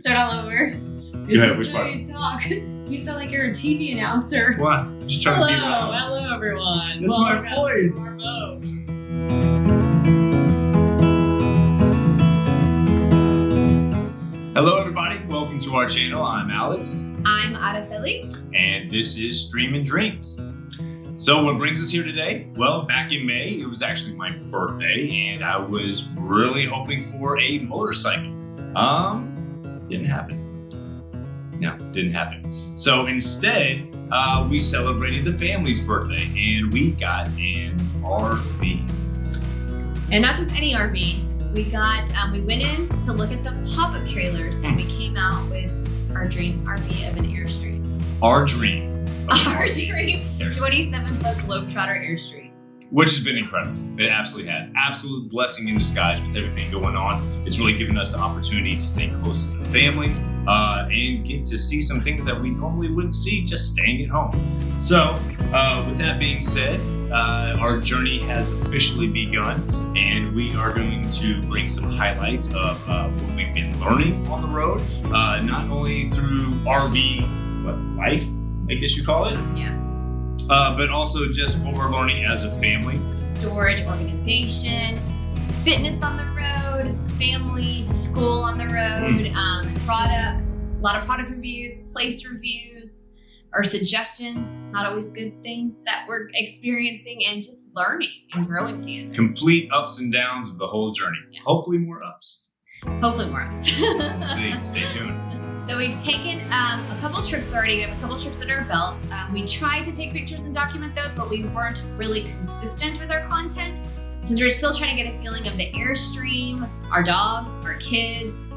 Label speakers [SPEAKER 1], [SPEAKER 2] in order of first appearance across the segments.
[SPEAKER 1] Start all over.
[SPEAKER 2] Go ahead, which part?
[SPEAKER 1] Talk. You sound like you're a TV announcer.
[SPEAKER 2] What? I'm just trying to be loud.
[SPEAKER 1] Hello everyone.
[SPEAKER 2] This is my voice. Hello everybody, welcome to our channel. I'm Alex.
[SPEAKER 1] I'm Araceli.
[SPEAKER 2] And this is Streamin' Dreams. So what brings us here today? Well, back in May, it was actually my birthday and I was really hoping for a motorcycle. Didn't happen. No, didn't happen. So instead, we celebrated the family's birthday and we got an RV.
[SPEAKER 1] And not just any RV. We went in to look at the pop-up trailers and we came out with our dream RV of an Airstream.
[SPEAKER 2] Our dream.
[SPEAKER 1] Our dream 27-foot Globetrotter Airstream.
[SPEAKER 2] Which has been incredible. It absolutely has. Absolute blessing in disguise with everything going on. It's really given us the opportunity to stay close to the family and get to see some things that we normally wouldn't see just staying at home. So with that being said, our journey has officially begun and we are going to bring some highlights of what we've been learning on the road, not only through RV life, I guess you call it.
[SPEAKER 1] Yeah.
[SPEAKER 2] But also just what we're learning as a family.
[SPEAKER 1] Storage, organization, fitness on the road, family, school on the road, products, a lot of product reviews, place reviews, or suggestions, not always good things that we're experiencing, and just learning and growing together.
[SPEAKER 2] Complete ups and downs of the whole journey.
[SPEAKER 1] Yeah.
[SPEAKER 2] Hopefully more ups.
[SPEAKER 1] Hopefully more ups.
[SPEAKER 2] We'll see. Stay tuned.
[SPEAKER 1] So we've taken a couple trips already. We have a couple trips under our belt. We tried to take pictures and document those, but we weren't really consistent with our content since we're still trying to get a feeling of the Airstream, our dogs, our kids,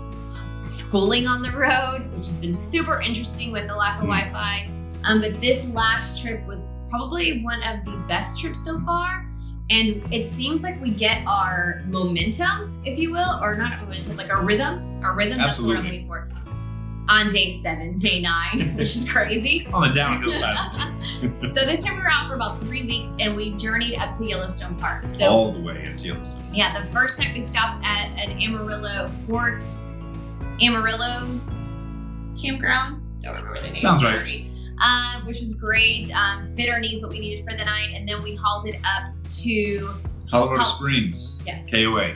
[SPEAKER 1] schooling on the road, which has been super interesting with the lack of Wi-Fi. But this last trip was probably one of the best trips so far. And it seems like we get our momentum, if you will, or not momentum, like our rhythm. That's what I'm looking for. On day 7, day 9, which is crazy.
[SPEAKER 2] On the downhill side.
[SPEAKER 1] So this time we were out for about 3 weeks and we journeyed up to Yellowstone Park. So
[SPEAKER 2] all the way up to Yellowstone.
[SPEAKER 1] Yeah, the first night we stopped at an Fort Amarillo campground. Don't remember the name.
[SPEAKER 2] Sounds
[SPEAKER 1] right. Which was great. Fit our needs what we needed for the night, and then we hauled it up to
[SPEAKER 2] Colorado Springs.
[SPEAKER 1] Yes.
[SPEAKER 2] KOA,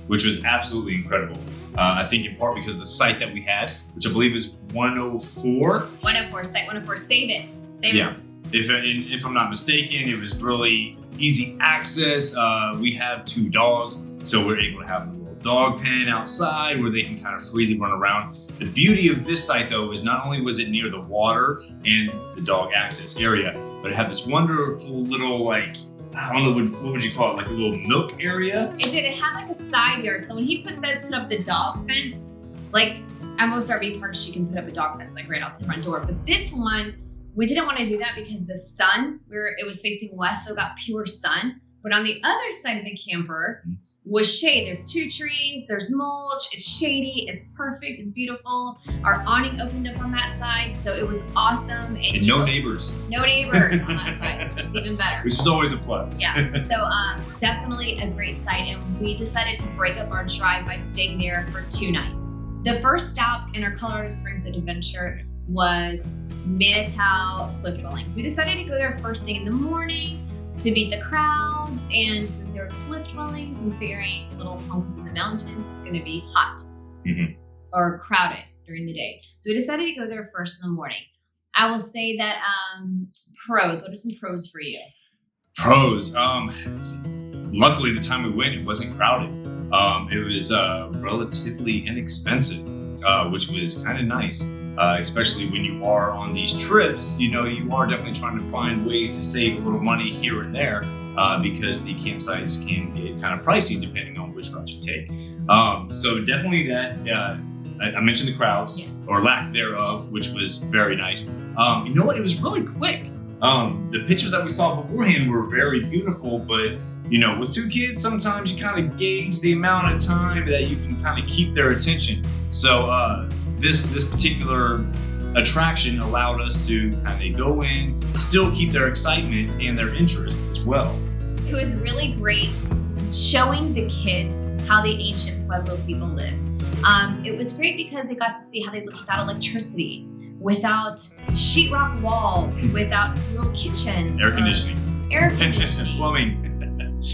[SPEAKER 2] which was absolutely incredible. I think in part because of the site that we had, which I believe is 104.
[SPEAKER 1] 104, site 104, save it.
[SPEAKER 2] Yeah. If I'm not mistaken, it was really easy access. We have 2 dogs, so we're able to have a little dog pen outside where they can kind of freely run around. The beauty of this site though is not only was it near the water and the dog access area, but it had this wonderful little I don't know, what would you call it? Like a little milk area?
[SPEAKER 1] It did. It had like a side yard. So when he put up the dog fence, like at most RV parks, you can put up a dog fence like right out the front door. But this one, we didn't want to do that because the sun, it was facing west, so it got pure sun. But on the other side of the camper was shade. There's 2 trees, there's mulch, it's shady, it's perfect, it's beautiful. Our awning opened up on that side, so it was awesome.
[SPEAKER 2] And no neighbors.
[SPEAKER 1] No neighbors on that side, which is even better.
[SPEAKER 2] Which is always a plus.
[SPEAKER 1] Yeah, so definitely a great site, and we decided to break up our drive by staying there for 2 nights. The first stop in our Colorado Springs adventure was Manitou Cliff Dwellings. We decided to go there first thing in the morning to beat the crowds, and since they were cliff dwellings and figuring little homes in the mountains, it's going to be hot or crowded during the day. So we decided to go there first in the morning. I will say that pros. What are some pros for you?
[SPEAKER 2] Pros. Luckily, the time we went, it wasn't crowded. It was relatively inexpensive, which was kind of nice. Especially when you are on these trips, you are definitely trying to find ways to save a little money here and there because the campsites can get kind of pricey depending on which route you take. So definitely that, I mentioned the crowds, or lack thereof, which was very nice. You know what, it was really quick. The pictures that we saw beforehand were very beautiful, but with 2 kids, sometimes you kind of gauge the amount of time that you can kind of keep their attention. So this particular attraction allowed us to kind of go in, still keep their excitement and their interest as well.
[SPEAKER 1] It was really great showing the kids how the ancient Pueblo people lived. It was great because they got to see how they lived without electricity, without sheetrock walls, without real kitchens,
[SPEAKER 2] Air conditioning, plumbing.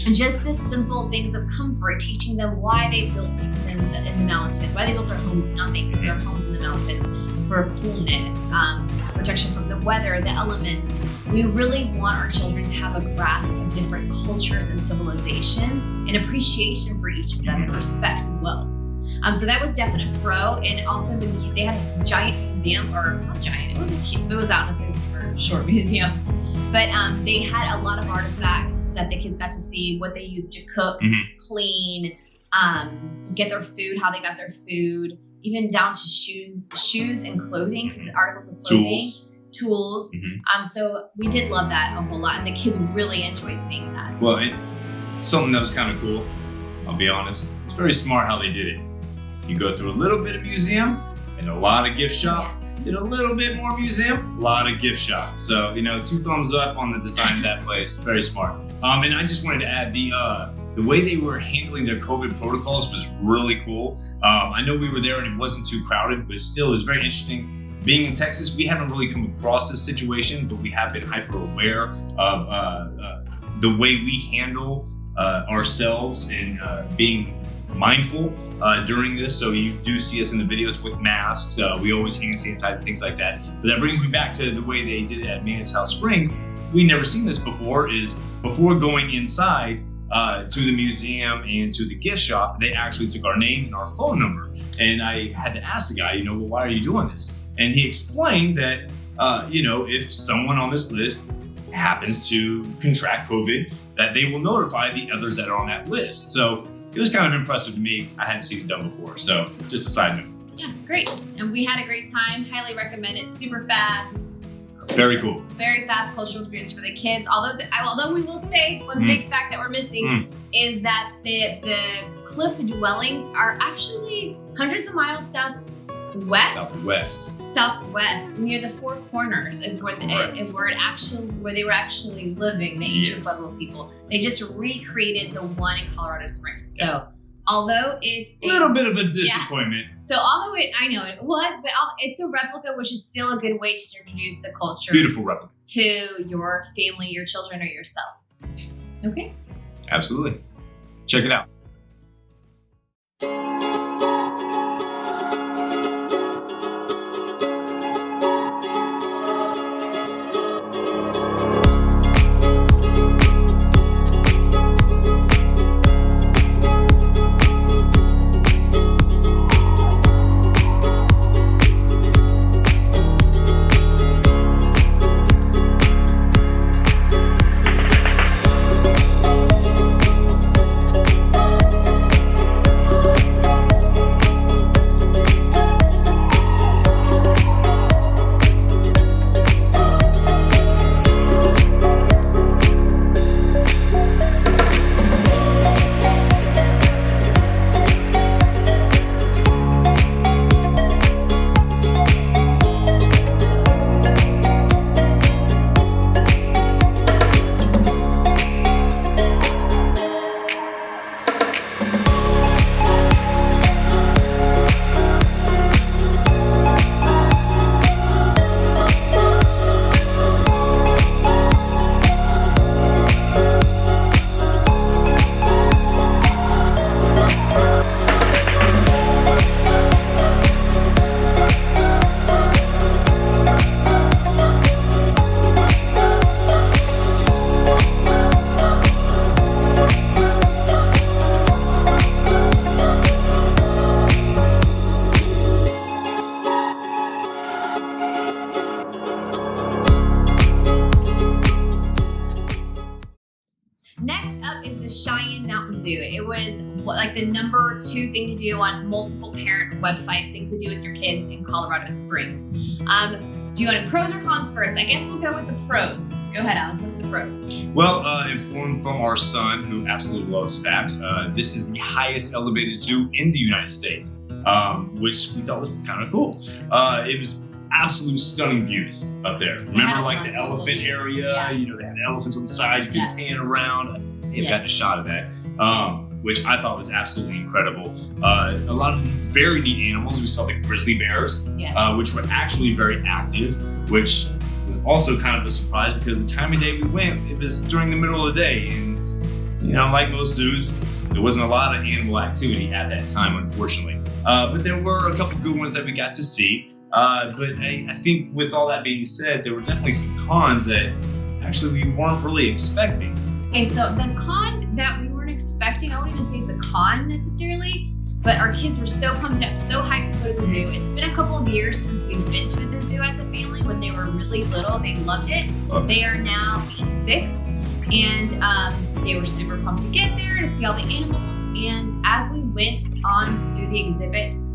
[SPEAKER 1] And just the simple things of comfort, teaching them why they built things in the mountains, why they built their homes, nothing, because their homes in the mountains for coolness, protection from the weather, the elements. We really want our children to have a grasp of different cultures and civilizations and appreciation for each of them and respect as well. So that was definite pro. And also they had a giant museum, or not giant, it was honestly a super short museum. But they had a lot of artifacts that the kids got to see, what they used to cook, clean, get their food, how they got their food, even down to shoes and clothing, articles of clothing, tools. So we did love that a whole lot, and the kids really enjoyed seeing that.
[SPEAKER 2] Well, something that was kind of cool, I'll be honest, it's very smart how they did it. You go through a little bit of museum and a lot of gift shop. Did a little bit more museum, a lot of gift shop. So, 2 thumbs up on the design of that place. Very smart. And I just wanted to add the way they were handling their COVID protocols was really cool. I know we were there and it wasn't too crowded, but still it was very interesting. Being in Texas, we haven't really come across this situation, but we have been hyper aware of the way we handle ourselves and being mindful during this. So you do see us in the videos with masks. We always hand sanitize and things like that. But that brings me back to the way they did it at Manitou Springs. We never seen this before. Is before going inside to the museum and to the gift shop, they actually took our name and our phone number. And I had to ask the guy, well, why are you doing this? And he explained that, if someone on this list happens to contract COVID, that they will notify the others that are on that list. So it was kind of impressive to me. I hadn't seen it done before. So just a side note.
[SPEAKER 1] Yeah, great. And we had a great time. Highly recommend it. Super fast.
[SPEAKER 2] Very cool.
[SPEAKER 1] Very fast cultural experience for the kids. Although we will say one big fact that we're missing is that the cliff dwellings are actually hundreds of miles southwest near the Four Corners is where where they were actually living, the ancient Pueblo people. They just recreated the one in Colorado Springs. So although it's
[SPEAKER 2] a little bit of a disappointment.
[SPEAKER 1] So although I know it was, but it's a replica, which is still a good way to introduce the culture.
[SPEAKER 2] Beautiful replica.
[SPEAKER 1] To your family, your children, or yourselves. Okay?
[SPEAKER 2] Absolutely. Check it out.
[SPEAKER 1] Next up is the Cheyenne Mountain Zoo. It was like the number 2 thing to do on multiple parent websites, things to do with your kids in Colorado Springs. Do you want pros or cons first? I guess we'll go with the pros. Go ahead, Alex, what are the pros?
[SPEAKER 2] Well, informed from our son, who absolutely loves facts, this is the highest elevated zoo in the United States, which we thought was kind of cool. It was absolute stunning views up there. Remember, like the elephant area?
[SPEAKER 1] Yeah.
[SPEAKER 2] They had elephants on the side. You could pan around. They've gotten a shot of that. which I thought was absolutely incredible. A lot of very neat animals. We saw the grizzly bears,
[SPEAKER 1] Yes.
[SPEAKER 2] Which were actually very active, which was also kind of a surprise because the time of day we went, it was during the middle of the day. And, like most zoos, there wasn't a lot of animal activity at that time, unfortunately. But there were a couple good ones that we got to see. But I think with all that being said, there were definitely some cons that actually we weren't really expecting.
[SPEAKER 1] Okay, so the con that we weren't expecting, I wouldn't even say it's a con necessarily, but our kids were so pumped up, so hyped to go to the zoo. It's been a couple of years since we've been to the zoo as a family. When they were really little, they loved it. They are now 8 and 6, and they were super pumped to get there, to see all the animals. And as we went on through the exhibits,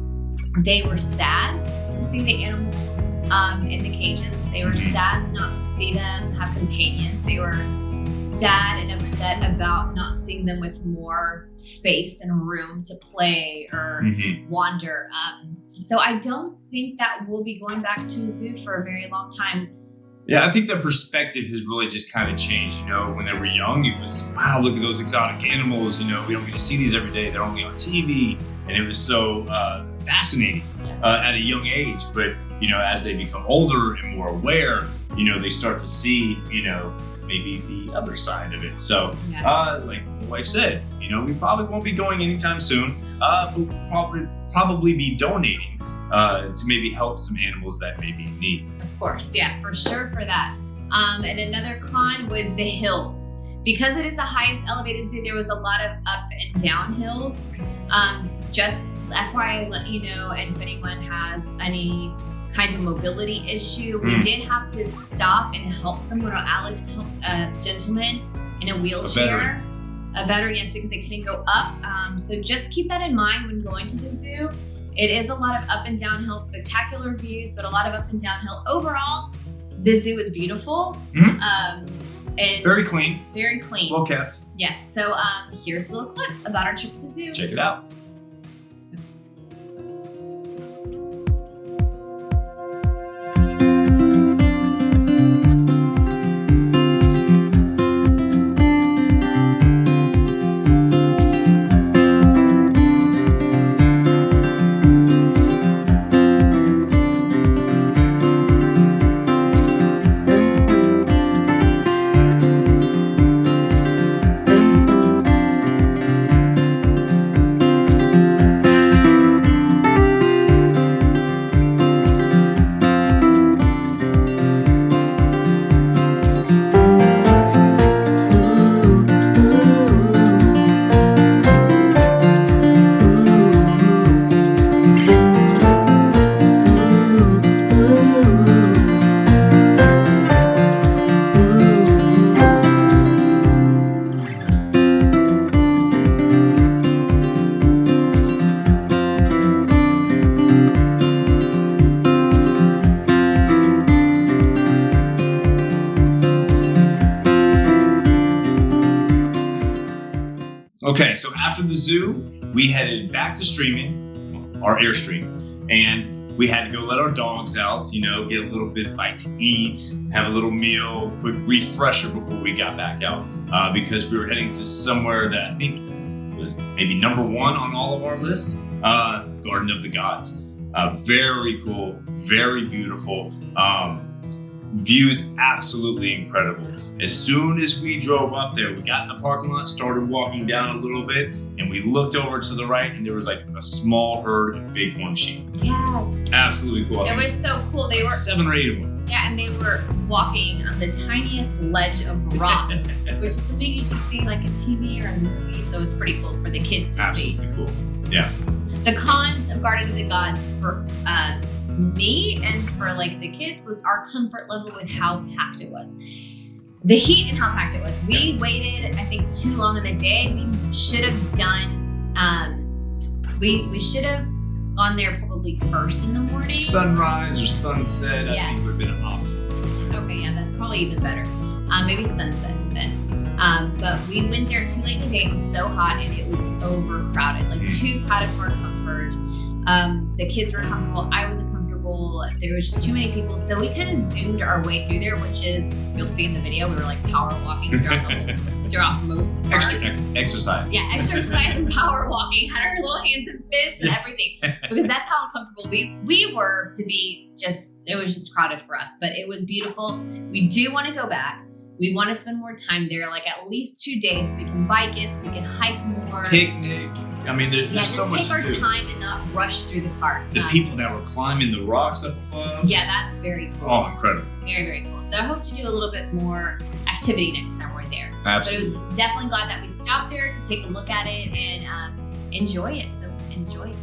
[SPEAKER 1] they were sad to see the animals in the cages. They were sad not to see them have companions. They were sad and upset about not seeing them with more space and room to play or wander. So I don't think that we'll be going back to a zoo for a very long time.
[SPEAKER 2] Yeah, I think the perspective has really just kind of changed. When they were young, it was, wow, look at those exotic animals. We don't get to see these every day. They're only on TV. And it was so fascinating at a young age. But, as they become older and more aware, they start to see, maybe the other side of it. So, like my wife said, we probably won't be going anytime soon, but we'll probably be donating to maybe help some animals that may be in need.
[SPEAKER 1] Of course, yeah, for sure for that. And another con was the hills. Because it is the highest elevated zoo, there was a lot of up and down hills. Just FYI, let you know, and if anyone has any kind of mobility issue, we did have to stop and help someone. Alex helped a gentleman in a wheelchair. A veteran, yes, because they couldn't go up. So just keep that in mind when going to the zoo. It is a lot of up and downhill, spectacular views, but a lot of up and downhill. Overall, the zoo is beautiful. And
[SPEAKER 2] very clean.
[SPEAKER 1] Very clean.
[SPEAKER 2] Well kept.
[SPEAKER 1] Yes. So here's a little clip about our trip to the zoo.
[SPEAKER 2] Check it out. Okay, so after the zoo, we headed back to streaming, our Airstream, and we had to go let our dogs out, get a little bit of bite to eat, have a little meal, quick refresher before we got back out, because we were heading to somewhere that I think was maybe number 1 on all of our lists, Garden of the Gods. Very cool, very beautiful. Views absolutely incredible. As soon as we drove up there, we got in the parking lot, started walking down a little bit, and we looked over to the right, and there was like a small herd of bighorn sheep.
[SPEAKER 1] Yes.
[SPEAKER 2] Absolutely cool.
[SPEAKER 1] It was so cool. They were
[SPEAKER 2] 7 or 8 of them.
[SPEAKER 1] Yeah, and they were walking on the tiniest ledge of rock, which is something you just see like in TV or in the movies. So it's pretty cool for the kids to see.
[SPEAKER 2] Absolutely cool. Yeah.
[SPEAKER 1] The cons of Garden of the Gods for me and for like the kids was our comfort level with how packed it was. The heat and how packed it was. We waited, I think, too long in the day. We should have done, we should have gone there probably first in the morning.
[SPEAKER 2] Sunrise or sunset, yes. I think would have been an option.
[SPEAKER 1] Okay, yeah, that's probably even better. Maybe sunset then. But we went there too late in the day. It was so hot and it was overcrowded, like too crowded for comfort. The kids were comfortable. I wasn't comfortable. there was just too many people. So we kind of zoomed our way through there, which is, you'll see in the video, we were like power walking throughout most of the park.
[SPEAKER 2] Extra exercise.
[SPEAKER 1] Yeah, exercise and power walking, had our little hands and fists and everything, because that's how uncomfortable we were to be. Just, it was just crowded for us, but it was beautiful. We do want to go back. We want to spend more time there, like at least 2 days. So we can bike it, so we can hike more.
[SPEAKER 2] Picnic. I mean, there's so much
[SPEAKER 1] just take our
[SPEAKER 2] to do.
[SPEAKER 1] time and not rush through the park.
[SPEAKER 2] The people that were climbing the rocks up above.
[SPEAKER 1] Yeah, that's very cool.
[SPEAKER 2] Oh, incredible.
[SPEAKER 1] Very, very cool. So I hope to do a little bit more activity next time we're there.
[SPEAKER 2] Absolutely.
[SPEAKER 1] But it was definitely glad that we stopped there to take a look at it and enjoy it. So enjoy it.